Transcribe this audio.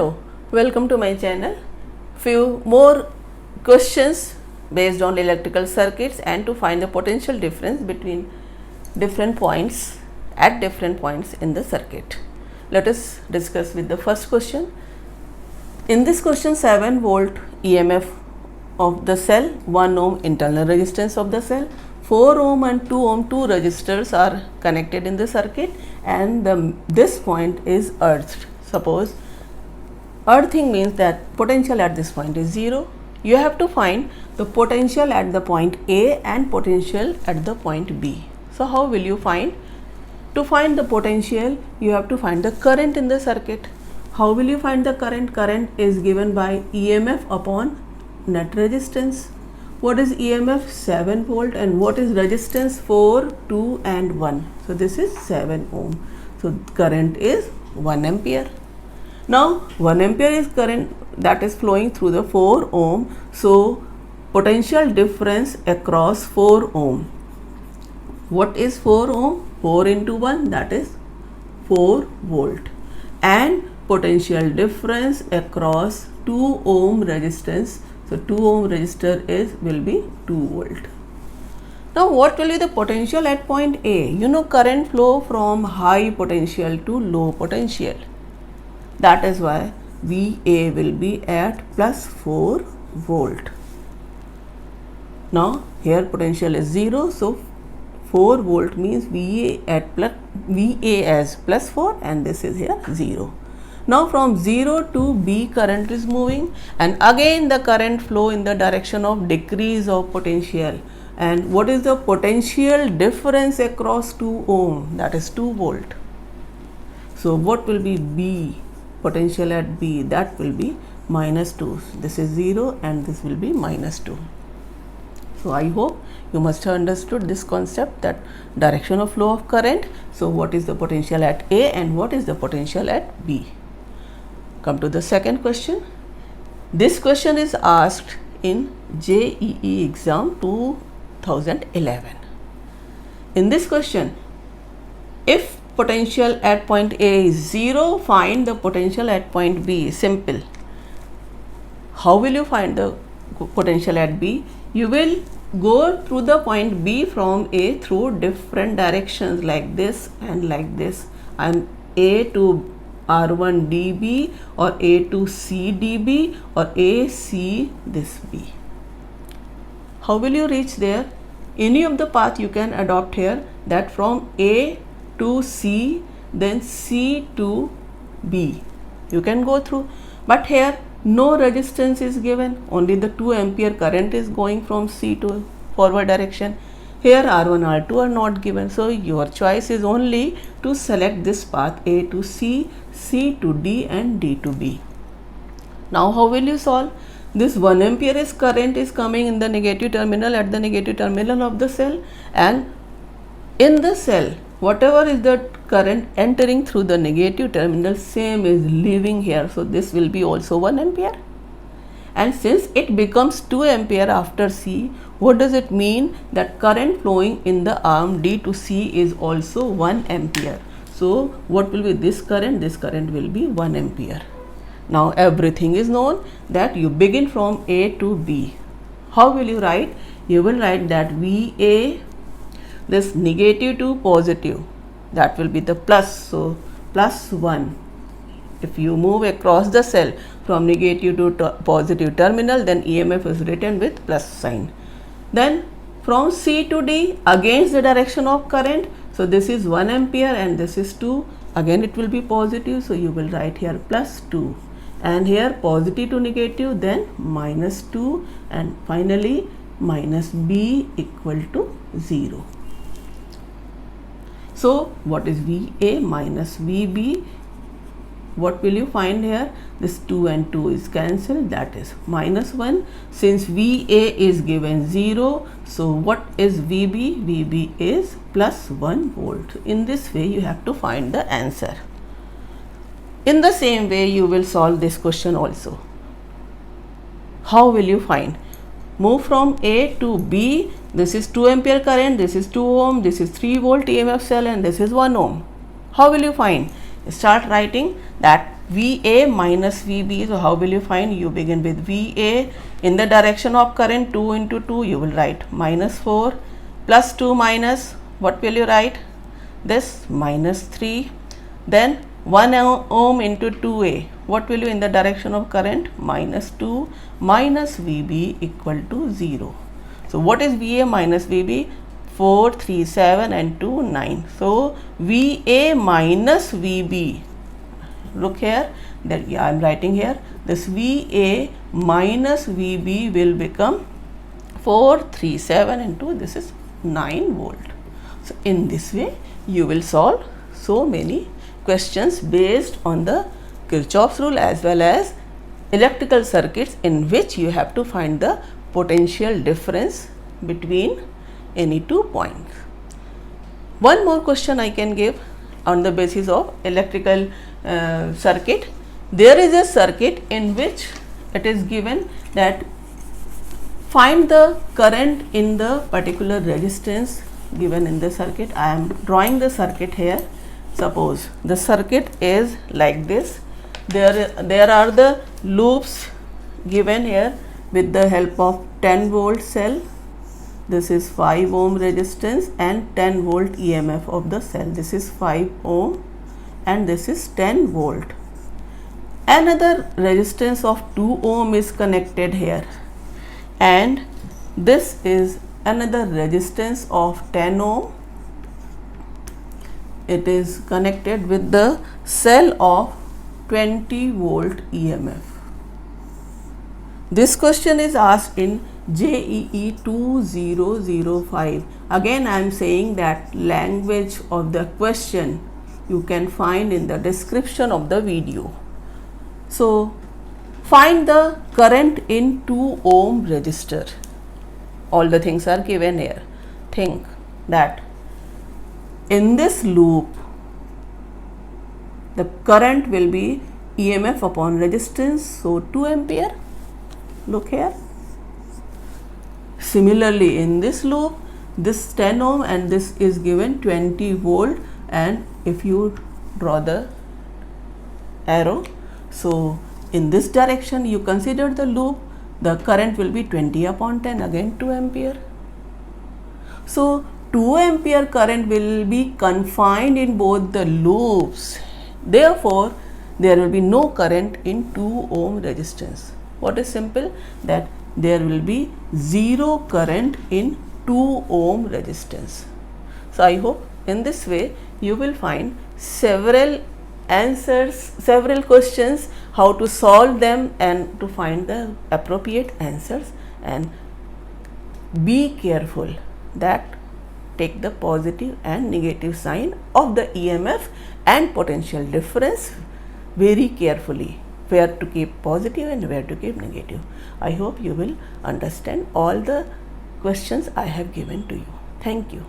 Hello, welcome to my channel. Few more questions based on electrical circuits and to find the potential difference between different points at different points in the circuit. Let us discuss with the first question. In this question, 7 volt EMF of the cell, 1 ohm internal resistance of the cell, 4 ohm and 2 ohm two resistors are connected in the circuit, and this point is earthed. Suppose earthing means that potential at this point is 0. You have to find the potential at the point A and potential at the point B. So how will you find? To find the potential, you have to find the current in the circuit. How will you find the current? Current is given by EMF upon net resistance. What is EMF? 7 volt. And what is resistance? 4, 2 and 1. So this is 7 ohm. So current is 1 ampere. Now 1 ampere is current that is flowing through the 4 ohm. So potential difference across 4 ohm. What is 4 ohm? 4 into 1, that is 4 volt. And potential difference across 2 ohm resistance. So 2 ohm resistor will be 2 volt. Now what will be the potential at point A? You know, current flow from high potential to low potential. That is why VA will be at plus 4 volt. Now here potential is 0, so 4 volt means VA as plus 4, and this is here 0. Now from 0 to B current is moving, and again the current flow in the direction of decrease of potential. And what is the potential difference across 2 ohm? That is 2 volt. So what will be B? Potential at B, that will be minus 2. This is 0 and this will be minus 2. So I hope you must have understood this concept, that direction of flow of current. So what is the potential at A and what is the potential at B? Come to the second question. This question is asked in JEE exam 2011. In this question, if potential at point A is 0, find the potential at point B. Simple. How will you find the potential at B? You will go through the point B from A through different directions like this and like this, and A to R1 dB or A to C dB or A C this B. How will you reach there? Any of the path you can adopt here, that from A to C, then C to B. You can go through, but here no resistance is given, only the 2 ampere current is going from C to forward direction. Here R1, R2 are not given, so your choice is only to select this path A to C, C to D and D to B. Now how will you solve? This 1 ampere is current is coming in the negative terminal, at the negative terminal of the cell, and in the cell whatever is the current entering through the negative terminal, same is leaving here. So this will be also 1 ampere. And since it becomes 2 ampere after C, what does it mean? That current flowing in the arm D to C is also 1 ampere. So what will be this current? This current will be 1 ampere. Now everything is known, that you begin from A to B. How will you write? You will write that VA, this negative to positive, that will be the plus, so plus 1. If you move across the cell from negative to positive terminal, then EMF is written with plus sign. Then from C to D, against the direction of current, so this is 1 ampere and this is 2, again it will be positive, so you will write here plus 2, and here positive to negative, then minus 2, and finally minus B equal to 0. So what is VA minus VB? What will you find here? This 2 and 2 is cancelled, that is minus 1. Since VA is given 0, so what is VB? VB is plus 1 volt. In this way you have to find the answer. In the same way you will solve this question also. How will you find? Move from A to B. This is 2 ampere current, this is 2 ohm, this is 3 volt EMF cell, and this is 1 ohm. How will you find? start writing that VA minus VB. So how will you find? You begin with VA in the direction of current 2 into 2, you will write minus 4 plus 2 minus, what will you write? This minus 3. Then 1 ohm into 2A, what will you in the direction of current? Minus 2 minus VB equal to 0. So what is VA minus VB? 4, 3, 7 and 2, 9. So VA minus VB, look here, that I am writing here, this VA minus VB will become 4, 3, 7 and 2, this is 9 volt. So in this way you will solve so many questions based on the Kirchhoff's rule as well as electrical circuits in which you have to find the potential difference between any 2 points. One more question I can give on the basis of electrical circuit. There is a circuit in which it is given that find the current in the particular resistance given in the circuit. I am drawing the circuit here. Suppose the circuit is like this. There are the loops given here with the help of 10 volt cell. This is 5 ohm resistance and 10 volt EMF of the cell. This is 5 ohm and this is 10 volt. Another resistance of 2 ohm is connected here, and this is another resistance of 10 ohm. It is connected with the cell of 20 volt EMF. This question is asked in JEE 2005. Again I am saying that language of the question you can find in the description of the video. So find the current in 2 ohm resistor. All the things are given here. Think that in this loop the current will be EMF upon resistance, so 2 ampere. Look here. Similarly in this loop, this 10 ohm and this is given 20 volt, and if you draw the arrow, so in this direction you consider the loop, the current will be 20 upon 10, again 2 ampere. So 2 ampere current will be confined in both the loops. Therefore there will be no current in 2 ohm resistance. What is simple? That there will be 0 current in 2 ohm resistance. So I hope in this way you will find several answers, several questions, how to solve them and to find the appropriate answers. And be careful that take the positive and negative sign of the EMF and potential difference very carefully, where to keep positive and where to keep negative. I hope you will understand all the questions I have given to you. Thank you.